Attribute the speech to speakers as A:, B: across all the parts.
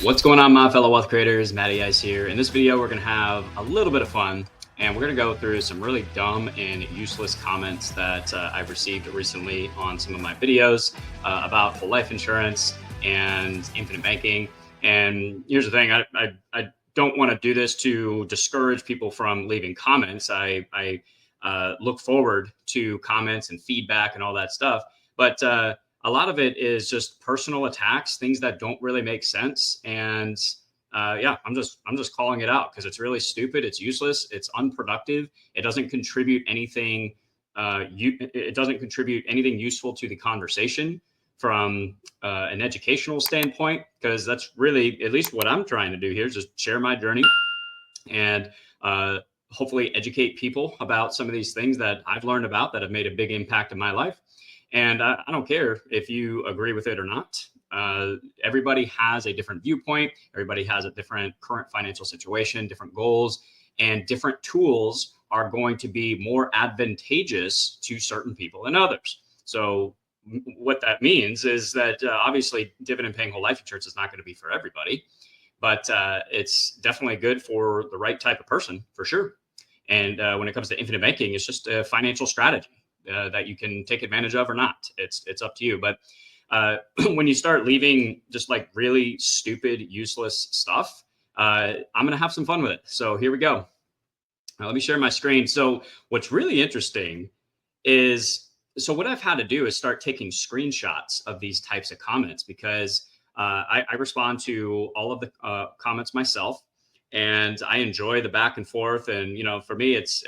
A: What's going on, my fellow wealth creators? Matty Ice here. In this video, we're going to have a little bit of fun, and we're going to go through some really dumb and useless comments that I've received recently on some of my videos about whole life insurance and infinite banking. And here's the thing, I don't want to do this to discourage people from leaving comments. I look forward to comments and feedback and all that stuff. But a lot of it is just personal attacks, things that don't really make sense. And yeah, I'm just calling it out because it's really stupid. It's useless. It's unproductive. It doesn't contribute anything. It doesn't contribute anything useful to the conversation from an educational standpoint, because that's really at least what I'm trying to do here is just share my journey and hopefully educate people about some of these things that I've learned about that have made a big impact in my life. And I don't care if you agree with it or not. Everybody has a different viewpoint. Everybody has a different current financial situation, different goals, and different tools are going to be more advantageous to certain people than others. So what that means is that obviously dividend paying whole life insurance is not going to be for everybody, but it's definitely good for the right type of person for sure. And when it comes to infinite banking, it's just a financial strategy that you can take advantage of or not. It's up to you. But when you start leaving just like really stupid, useless stuff, I'm going to have some fun with it. So here we go. Let me share my screen. So what's really interesting is, so what I've had to do is start taking screenshots of these types of comments because I respond to all of the comments myself, and I enjoy the back and forth. And for me, it's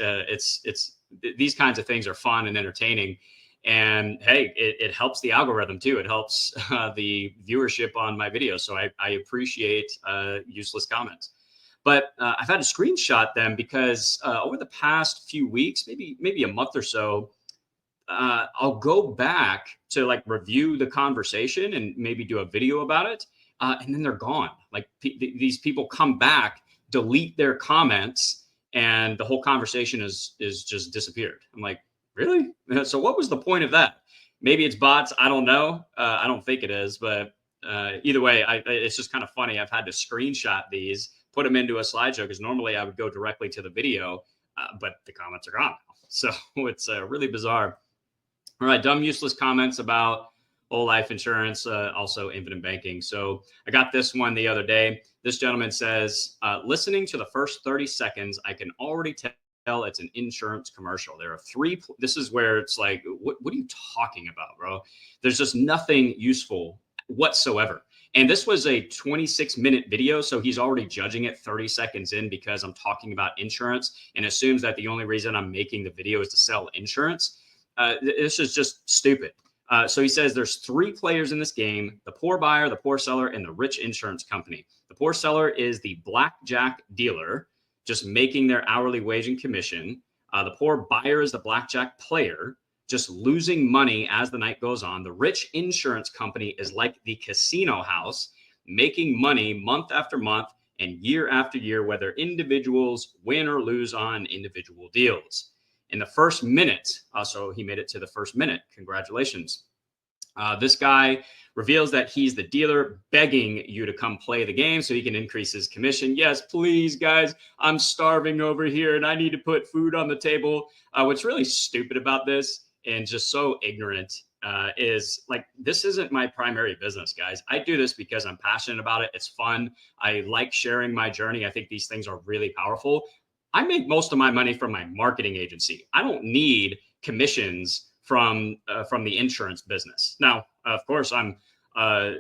A: these kinds of things are fun and entertaining. And hey, it helps the algorithm too. It helps the viewership on my videos. So I appreciate useless comments. But I've had to screenshot them because over the past few weeks, maybe a month or so, I'll go back to like review the conversation and maybe do a video about it. And then they're gone. Like these people come back, delete their comments, and the whole conversation is just disappeared. I'm like, really? So what was the point of that? Maybe it's bots. I don't know. I don't think it is, but either way, it's just kind of funny. I've had to screenshot these, put them into a slideshow because normally I would go directly to the video, but the comments are gone. So it's really bizarre. All right, dumb, useless comments about whole life insurance, also infinite banking. So I got this one the other day. This gentleman says, listening to the first 30 seconds, I can already tell it's an insurance commercial. There are three. This is where it's like, what are you talking about, bro? There's just nothing useful whatsoever. And this was a 26-minute video, so he's already judging it 30 seconds in because I'm talking about insurance and assumes that the only reason I'm making the video is to sell insurance. This is just stupid. So he says there's three players in this game: the poor buyer, the poor seller, and the rich insurance company. The poor seller is the blackjack dealer, just making their hourly wage and commission. The poor buyer is the blackjack player, just losing money as the night goes on. The rich insurance company is like the casino house, making money month after month and year after year, whether individuals win or lose on individual deals. In the first minute, so he made it to the first minute. Congratulations. This guy reveals that he's the dealer begging you to come play the game so he can increase his commission. Yes, please, guys, I'm starving over here and I need to put food on the table. What's really stupid about this and just so ignorant is like, this isn't my primary business, guys. I do this because I'm passionate about it. It's fun. I like sharing my journey. I think these things are really powerful. I make most of my money from my marketing agency. I don't need commissions from the insurance business. Now, of course, I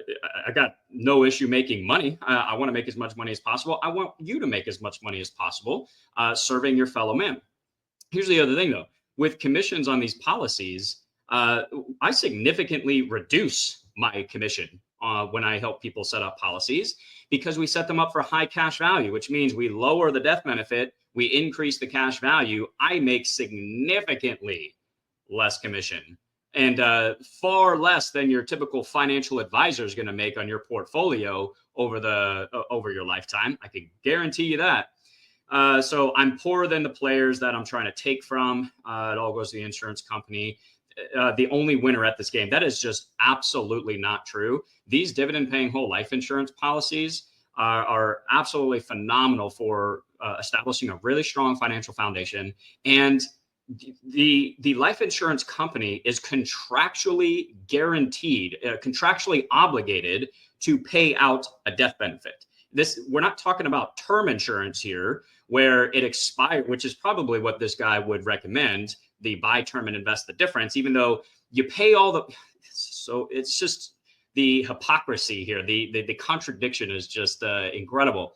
A: got no issue making money. I want to make as much money as possible. I want you to make as much money as possible, serving your fellow man. Here's the other thing, though. With commissions on these policies, I significantly reduce my commission when I help people set up policies because we set them up for high cash value, which means we lower the death benefit, we increase the cash value. I make significantly less commission and far less than your typical financial advisor is going to make on your portfolio over your lifetime. I can guarantee you that. So I'm poorer than the players that I'm trying to take from. It all goes to the insurance company. The only winner at this game. That is just absolutely not true. These dividend paying whole life insurance policies are absolutely phenomenal for establishing a really strong financial foundation. And the life insurance company is contractually guaranteed, contractually obligated to pay out a death benefit. We're not talking about term insurance here, where it expired, which is probably what this guy would recommend, the buy term and invest the difference, even though you pay all the. So it's just the hypocrisy here. The contradiction is just incredible.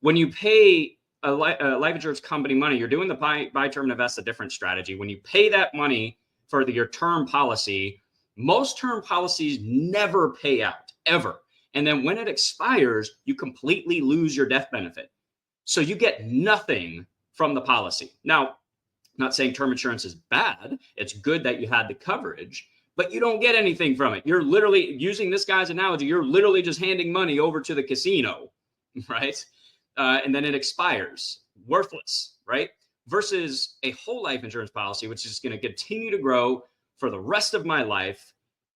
A: When you pay a life insurance company money, you're doing the buy term and invest a different strategy. When you pay that money for your term policy, most term policies never pay out ever. And then when it expires, you completely lose your death benefit. So you get nothing from the policy. Now, I'm not saying term insurance is bad. It's good that you had the coverage, but you don't get anything from it. You're literally, using this guy's analogy, you're literally just handing money over to the casino, right? And then it expires, worthless, right? Versus a whole life insurance policy, which is going to continue to grow for the rest of my life.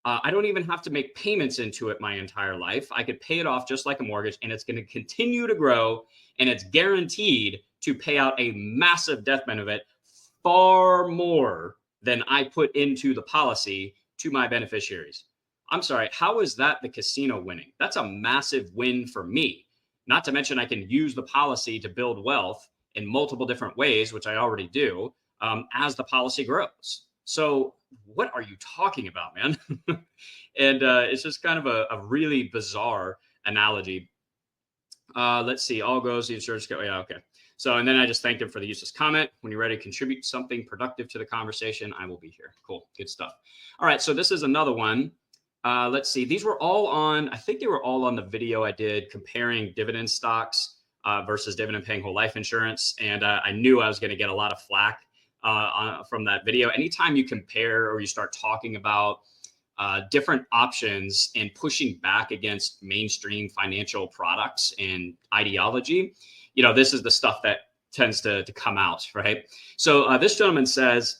A: I don't even have to make payments into it my entire life. I could pay it off just like a mortgage, and it's going to continue to grow, and it's guaranteed to pay out a massive death benefit, far more than I put into the policy to my beneficiaries. I'm sorry, how is that the casino winning? That's a massive win for me. Not to mention, I can use the policy to build wealth in multiple different ways, which I already do, as the policy grows. So what are you talking about, man? And it's just kind of a really bizarre analogy. Let's see, all goes the insurance. Yeah, okay. So, and then I just thanked him for the useless comment. When you're ready to contribute something productive to the conversation, I will be here. Cool, good stuff. All right, so this is another one. Let's see, these were all on, I think they were all on the video I did comparing dividend stocks versus dividend paying whole life insurance. And I knew I was going to get a lot of flack from that video. Anytime you compare or you start talking about different options and pushing back against mainstream financial products and ideology, this is the stuff that tends to come out, right? So this gentleman says,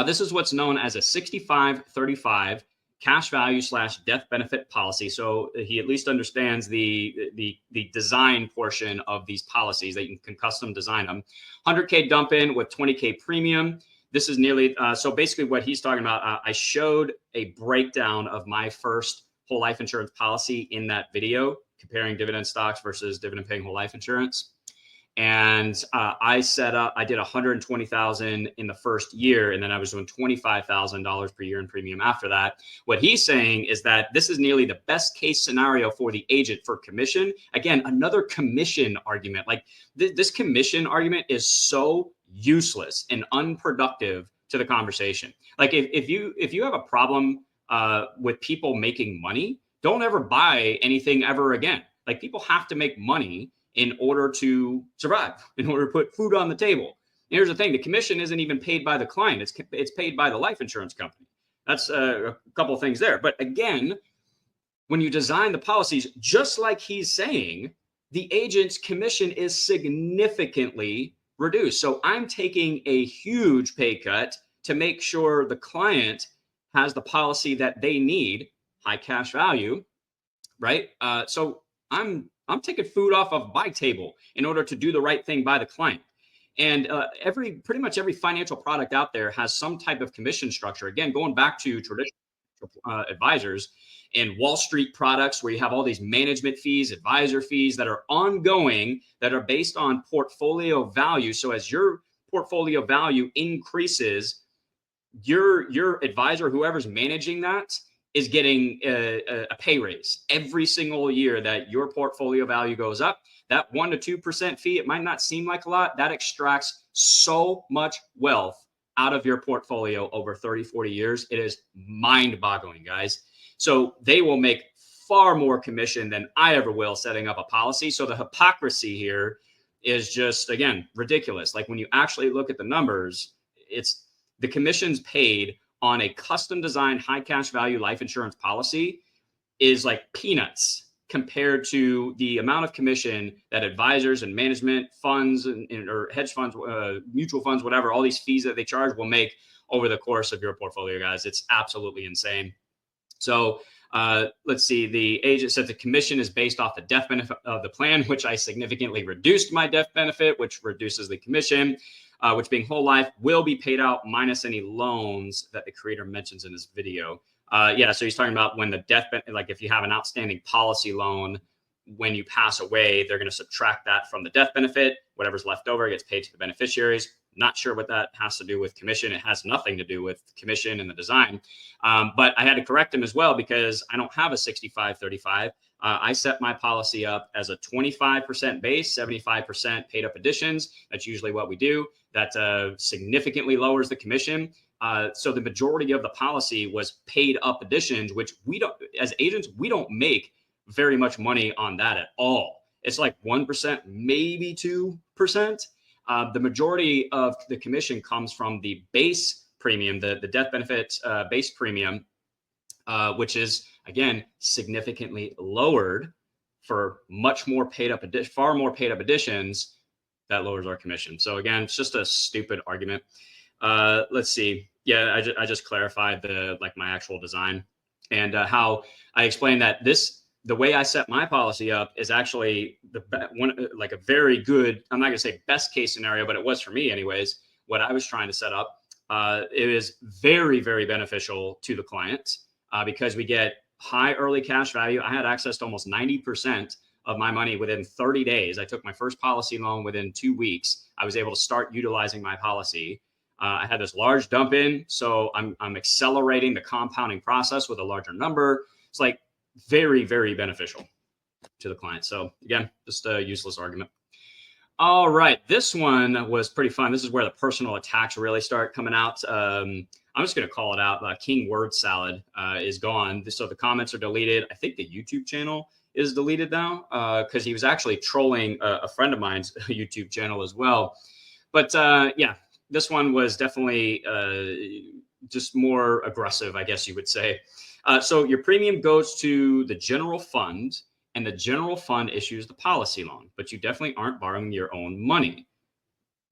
A: this is what's known as a 65-35 cash value / death benefit policy. So he at least understands the design portion of these policies that you can custom design them. 100K dump in with 20K premium. This is nearly, so basically what he's talking about, I showed a breakdown of my first whole life insurance policy in that video, comparing dividend stocks versus dividend paying whole life insurance. And I did 120,000 in the first year, and then I was doing $25,000 per year in premium after that. What he's saying is that this is nearly the best case scenario for the agent for commission. Again, another commission argument. Like this commission argument is so useless and unproductive to the conversation. Like if you have a problem with people making money, don't ever buy anything ever again. Like people have to make money in order to survive, in order to put food on the table. And here's the thing, the commission isn't even paid by the client. It's paid by the life insurance company. That's a couple of things there. But again, when you design the policies, just like he's saying, the agent's commission is significantly reduced. So I'm taking a huge pay cut to make sure the client has the policy that they need, high cash value, right? So I'm taking food off of my table in order to do the right thing by the client. And pretty much every financial product out there has some type of commission structure. Again, going back to traditional advisors and Wall Street products where you have all these management fees, advisor fees that are ongoing, that are based on portfolio value. So as your portfolio value increases, your advisor, whoever's managing that, is getting a pay raise every single year that your portfolio value goes up. That 1% to 2% fee, it might not seem like a lot, that extracts so much wealth out of your portfolio over 30, 40 years. It is mind-boggling, guys. So they will make far more commission than I ever will setting up a policy. So the hypocrisy here is just, again, ridiculous. Like when you actually look at the numbers, it's the commissions paid on a custom designed high cash value life insurance policy is like peanuts compared to the amount of commission that advisors and management funds or hedge funds, mutual funds, whatever, all these fees that they charge will make over the course of your portfolio, guys. It's absolutely insane. So Let's see. The agent said the commission is based off the death benefit of the plan, which I significantly reduced my death benefit, which reduces the commission, which being whole life will be paid out minus any loans that the creator mentions in this video. Yeah, so he's talking about when the death, like if you have an outstanding policy loan, when you pass away, they're going to subtract that from the death benefit. Whatever's left over gets paid to the beneficiaries. Not sure what that has to do with commission. It has nothing to do with commission and the design. But I had to correct him as well because I don't have a 65-35. I set my policy up as a 25% base, 75% paid up additions. That's usually what we do. That significantly lowers the commission. So the majority of the policy was paid up additions, which we don't, as agents, we don't make very much money on that at all. It's like 1%, maybe 2%. The majority of the commission comes from the base premium, the death benefit base premium, which is, again, significantly lowered for much more paid up, far more paid up additions. That lowers our commission. So again, it's just a stupid argument. Let's see. Yeah, I just clarified my actual design and how I explained that the way I set my policy up is actually a very good, I'm not going to say best case scenario, but it was for me anyways, what I was trying to set up. It is very, very beneficial to the client because we get high early cash value. I had access to almost 90% of my money within 30 days. I took my first policy loan within 2 weeks. I was able to start utilizing my policy. I had this large dump in, so I'm accelerating the compounding process with a larger number. It's like very, very beneficial to the client. So again, just a useless argument. All right, this one was pretty fun. This is where the personal attacks really start coming out. I'm just going to call it out. King Word Salad is gone. So the comments are deleted. I think the YouTube channel is deleted now because he was actually trolling a friend of mine's YouTube channel as well. But yeah, this one was definitely just more aggressive, I guess you would say. So your premium goes to the general fund and the general fund issues the policy loan, but you definitely aren't borrowing your own money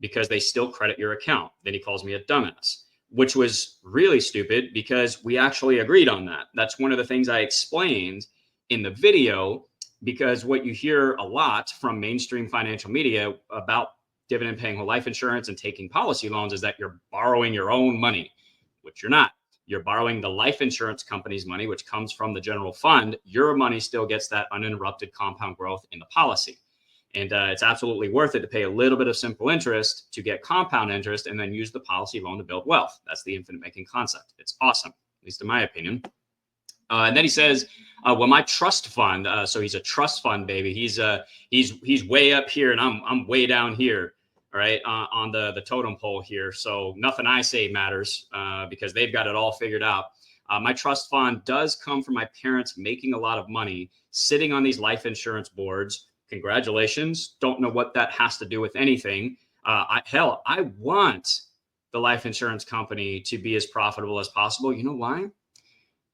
A: because they still credit your account. Then he calls me a dumbass, which was really stupid because we actually agreed on that. That's one of the things I explained in the video, because what you hear a lot from mainstream financial media about dividend paying whole life insurance and taking policy loans is that you're borrowing your own money, which you're not. You're borrowing the life insurance company's money, which comes from the general fund. Your money still gets that uninterrupted compound growth in the policy. And it's absolutely worth it to pay a little bit of simple interest to get compound interest and then use the policy loan to build wealth. That's the infinite making concept. It's awesome, at least in my opinion. And then he says, well, my trust fund, so he's a trust fund, baby. He's way up here and I'm way down here. All right, on the totem pole here. So nothing I say matters because they've got it all figured out. My trust fund does come from my parents making a lot of money, sitting on these life insurance boards. Congratulations. Don't know what that has to do with anything. I want the life insurance company to be as profitable as possible. You know why?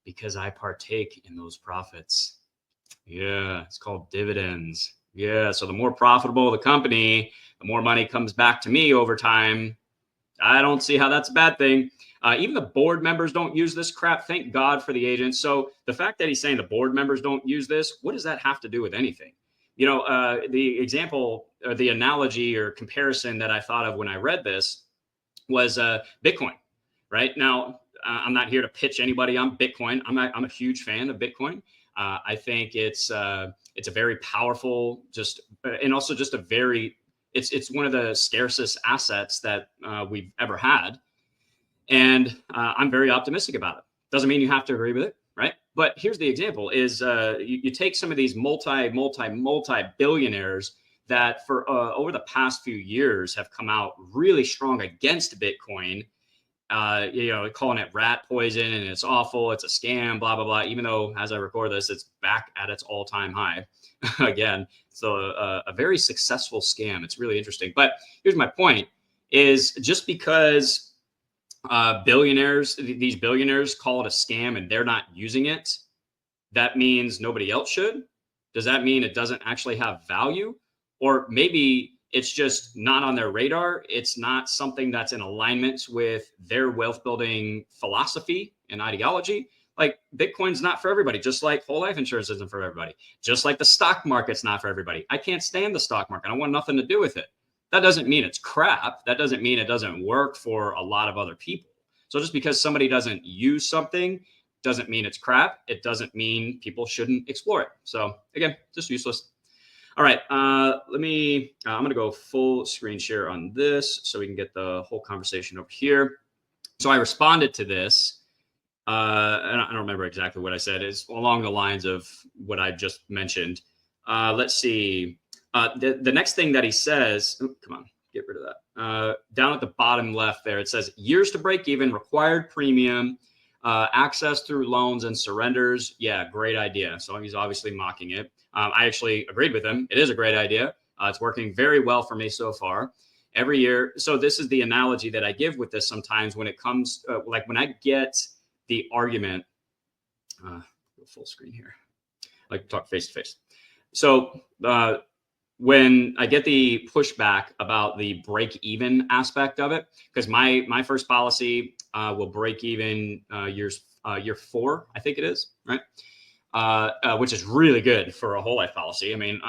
A: Because I partake in those profits. Yeah, it's called dividends. Yeah, so the more profitable the company, the more money comes back to me over time. I don't see how that's a bad thing. Even the board members don't use this crap. Thank God for the agents. So the fact that he's saying the board members don't use this, what does that have to do with anything? You know, the example or the analogy or comparison that I thought of when I read this was Bitcoin. Right now, I'm not here to pitch anybody on Bitcoin. I'm a huge fan of Bitcoin. I think it's a very powerful, and also just a very. It's one of the scarcest assets that we've ever had. And I'm very optimistic about it. Doesn't mean you have to agree with it, right? But here's the example is you take some of these multi-billionaires that for over the past few years have come out really strong against Bitcoin, calling it rat poison and it's awful, it's a scam, blah, blah, blah. Even though as I record this, it's back at its all-time high again. So a very successful scam. It's really interesting. But here's my point is just because these billionaires call it a scam and they're not using it, that means nobody else should? Does that mean it doesn't actually have value? Or maybe it's just not on their radar. It's not something that's in alignment with their wealth building philosophy and ideology. Like Bitcoin's not for everybody, just like whole life insurance isn't for everybody, just like the stock market's not for everybody. I can't stand the stock market. I want nothing to do with it. That doesn't mean it's crap. That doesn't mean it doesn't work for a lot of other people. So just because somebody doesn't use something doesn't mean it's crap. It doesn't mean people shouldn't explore it. So again, just useless. All right, I'm going to go full screen share on this so we can get the whole conversation over here. So I responded to this. I don't remember exactly what I said. It's along the lines of what I just mentioned. Let's see. The next thing that he says, come on, get rid of that. Down at the bottom left there, it says years to break even, required premium, access through loans and surrenders. Yeah, great idea. So he's obviously mocking it. I actually agreed with him. It is a great idea. It's working very well for me so far. Every year. So this is the analogy that I give with this sometimes when it comes, like when I get the argument, full screen here, I like to talk face to face. So when I get the pushback about the break even aspect of it, because my first policy will break even year 4, I think it is, right? Which is really good for a whole life policy. I mean,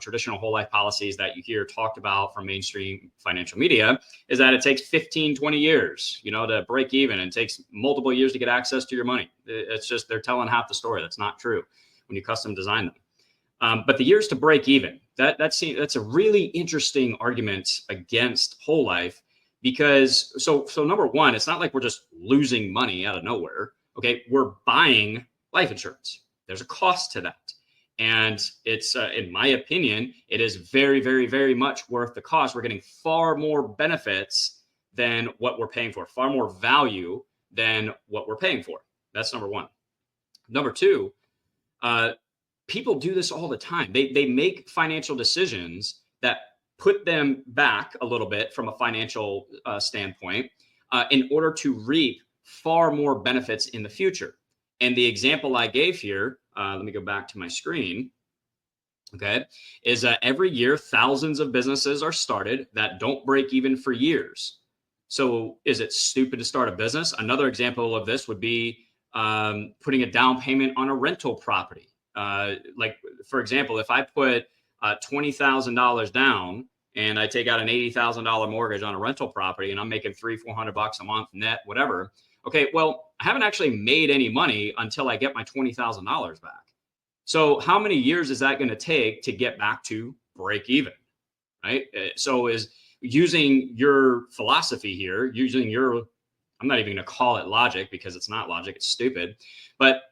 A: traditional whole life policies that you hear talked about from mainstream financial media is that it takes 15, 20 years, to break even, and takes multiple years to get access to your money. It's just, they're telling half the story. That's not true when you custom design them. But the years to break even, that's a really interesting argument against whole life, because so number one, it's not like we're just losing money out of nowhere. Okay. We're buying life insurance. There's a cost to that. And it's, in my opinion, it is very, very, very much worth the cost. We're getting far more benefits than what we're paying for, far more value than what we're paying for. That's number one. Number two, people do this all the time. They make financial decisions that put them back a little bit from a financial standpoint in order to reap far more benefits in the future. And the example I gave here, let me go back to my screen, okay, is every year thousands of businesses are started that don't break even for years. So is it stupid to start a business? Another example of this would be putting a down payment on a rental property. Like, for example, if I put $20,000 down and I take out an $80,000 mortgage on a rental property and I'm making $300-400 a month net, whatever. Okay, well, I haven't actually made any money until I get my $20,000 back. So how many years is that going to take to get back to break even, right? So is using your philosophy here, I'm not even going to call it logic because it's not logic, it's stupid. But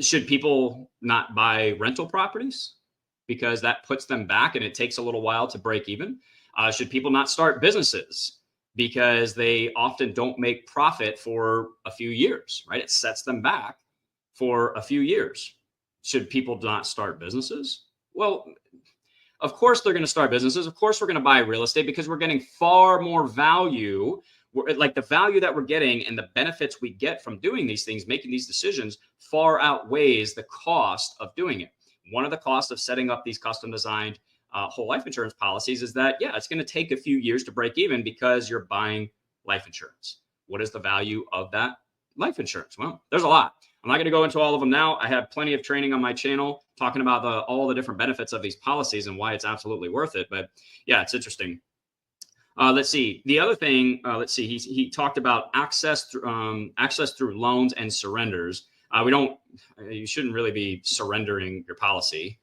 A: should people not buy rental properties because that puts them back and it takes a little while to break even? Should people not start businesses because they often don't make profit for a few years, right? It sets them back for a few years. Should people not start businesses? Well, of course they're going to start businesses. Of course we're going to buy real estate because we're getting far more value. Like the value that we're getting and the benefits we get from doing these things, making these decisions, far outweighs the cost of doing it. One of the costs of setting up these custom designed whole life insurance policies is that, yeah, it's going to take a few years to break even because you're buying life insurance. What is the value of that life insurance? Well, there's a lot. I'm not going to go into all of them now. I have plenty of training on my channel talking about all the different benefits of these policies and why it's absolutely worth it. But yeah, it's interesting. Let's see. The other thing, he talked about access through loans and surrenders. You shouldn't really be surrendering your policy.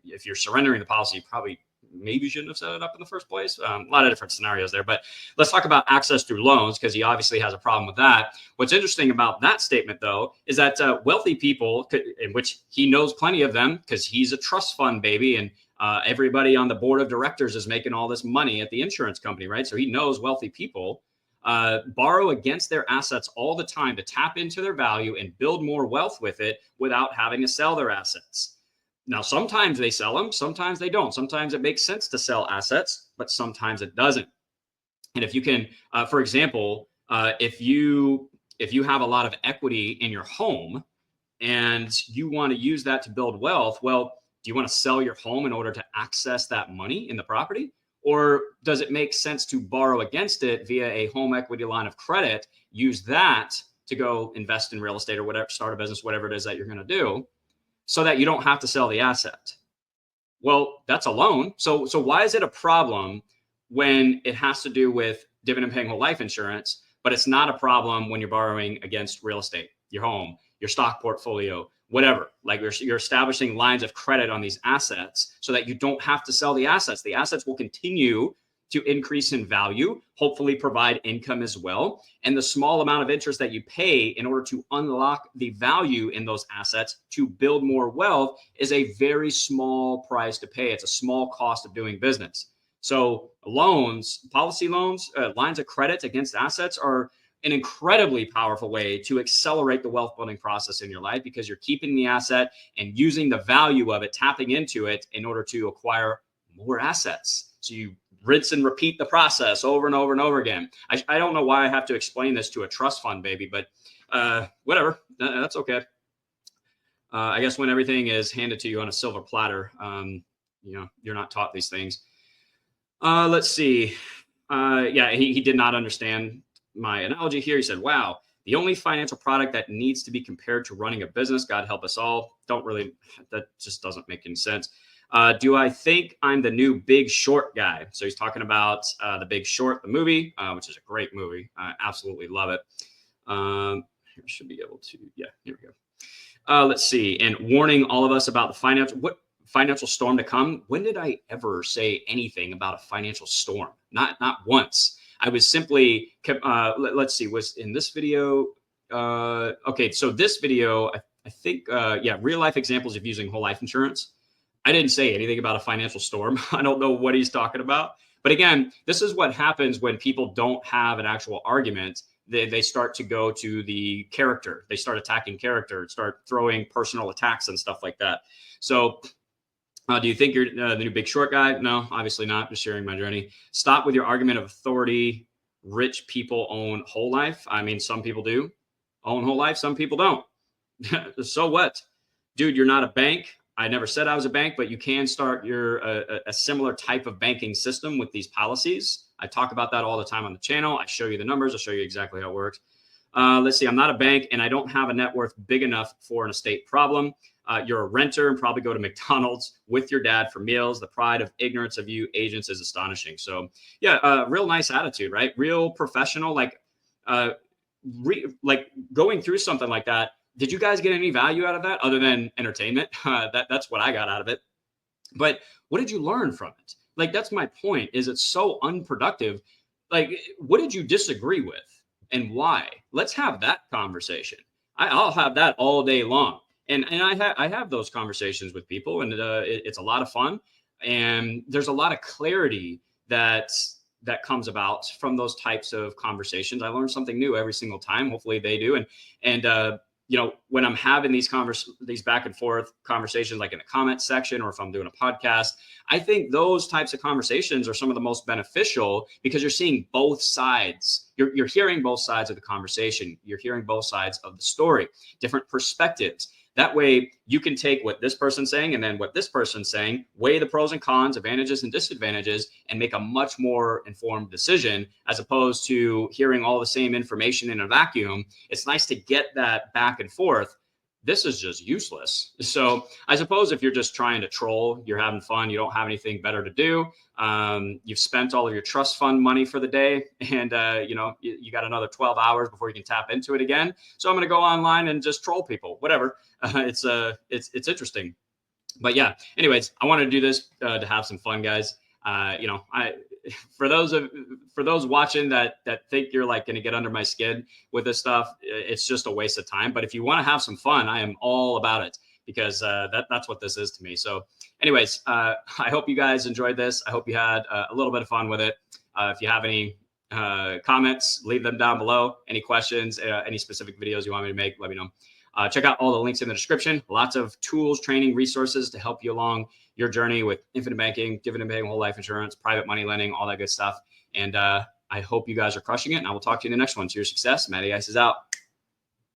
A: If you're surrendering the policy, you probably maybe shouldn't have set it up in the first place. A lot of different scenarios there, but let's talk about access through loans because he obviously has a problem with that. What's interesting about that statement, though, is that wealthy people, in which he knows plenty of them because he's a trust fund baby, and everybody on the board of directors is making all this money at the insurance company, right? So he knows wealthy people borrow against their assets all the time to tap into their value and build more wealth with it without having to sell their assets. Now, sometimes they sell them, sometimes they don't. Sometimes it makes sense to sell assets, but sometimes it doesn't. And if you can, for example, if you have a lot of equity in your home and you want to use that to build wealth, well, do you want to sell your home in order to access that money in the property? Or does it make sense to borrow against it via a home equity line of credit, use that to go invest in real estate or whatever, start a business, whatever it is that you're going to do, so that you don't have to sell the asset. Well, that's a loan. So why is it a problem when it has to do with dividend paying whole life insurance, but it's not a problem when you're borrowing against real estate, your home, your stock portfolio, whatever? Like you're establishing lines of credit on these assets so that you don't have to sell the assets. The assets will continue to increase in value, hopefully provide income as well. And the small amount of interest that you pay in order to unlock the value in those assets to build more wealth is a very small price to pay. It's a small cost of doing business. So loans, policy loans, lines of credit against assets are an incredibly powerful way to accelerate the wealth building process in your life, because you're keeping the asset and using the value of it, tapping into it in order to acquire more assets. So you rinse and repeat the process over and over and over again. I don't know why I have to explain this to a trust fund baby, but whatever, that's okay. I guess when everything is handed to you on a silver platter, you're not taught these things. Let's see. Yeah, he did not understand my analogy here. He said, wow, the only financial product that needs to be compared to running a business, God help us all. That just doesn't make any sense. Do I think I'm the new Big Short guy? So he's talking about The Big Short, the movie, which is a great movie. I absolutely love it. Here should be able to, yeah, here we go. Let's see. And warning all of us about the financial storm to come. When did I ever say anything about a financial storm? Not once. I was simply, let's see, was in this video. Okay, so this video, I think, real life examples of using whole life insurance. I didn't say anything about a financial storm. I don't know what he's talking about. But again, this is what happens when people don't have an actual argument. They start to go to the character. They start attacking character, start throwing personal attacks and stuff like that. So do you think you're the new Big Short guy? No, obviously not. Just sharing my journey. Stop with your argument of authority. Rich people own whole life. I mean, some people do own whole life. Some people don't. So what? Dude, you're not a bank. I never said I was a bank, but you can start a similar type of banking system with these policies. I talk about that all the time on the channel. I show you the numbers. I'll show you exactly how it works. Let's see. I'm not a bank and I don't have a net worth big enough for an estate problem. You're a renter and probably go to McDonald's with your dad for meals. The pride of ignorance of you agents is astonishing. So yeah, real nice attitude, right? Real professional, like going through something like that. Did you guys get any value out of that other than entertainment? That's what I got out of it. But what did you learn from it? Like, that's my point, is it's so unproductive. Like, what did you disagree with and why? Let's have that conversation. I'll have that all day long. And I have those conversations with people, and it's a lot of fun. And there's a lot of clarity that comes about from those types of conversations. I learn something new every single time. Hopefully they do. And when I'm having these back and forth conversations, like in the comment section, or if I'm doing a podcast, I think those types of conversations are some of the most beneficial, because you're seeing both sides. You're hearing both sides of the conversation. You're hearing both sides of the story, different perspectives. That way you can take what this person's saying and then what this person's saying, weigh the pros and cons, advantages and disadvantages, and make a much more informed decision, as opposed to hearing all the same information in a vacuum. It's nice to get that back and forth. This is just useless. So I suppose if you're just trying to troll, you're having fun, you don't have anything better to do. You've spent all of your trust fund money for the day, and you got another 12 hours before you can tap into it again. So I'm going to go online and just troll people, whatever. It's interesting. But yeah, anyways, I wanted to do this to have some fun, guys. For those watching that think you're like going to get under my skin with this stuff, it's just a waste of time. But if you want to have some fun, I am all about it, because that's what this is to me. So anyways, I hope you guys enjoyed this. I hope you had a little bit of fun with it. If you have any comments, leave them down below. Any questions, any specific videos you want me to make, let me know. Check out all the links in the description. Lots of tools, training, resources to help you along your journey with infinite banking, dividend paying, whole life insurance, private money lending, all that good stuff. And I hope you guys are crushing it. And I will talk to you in the next one. To your success. Matty Ice is out.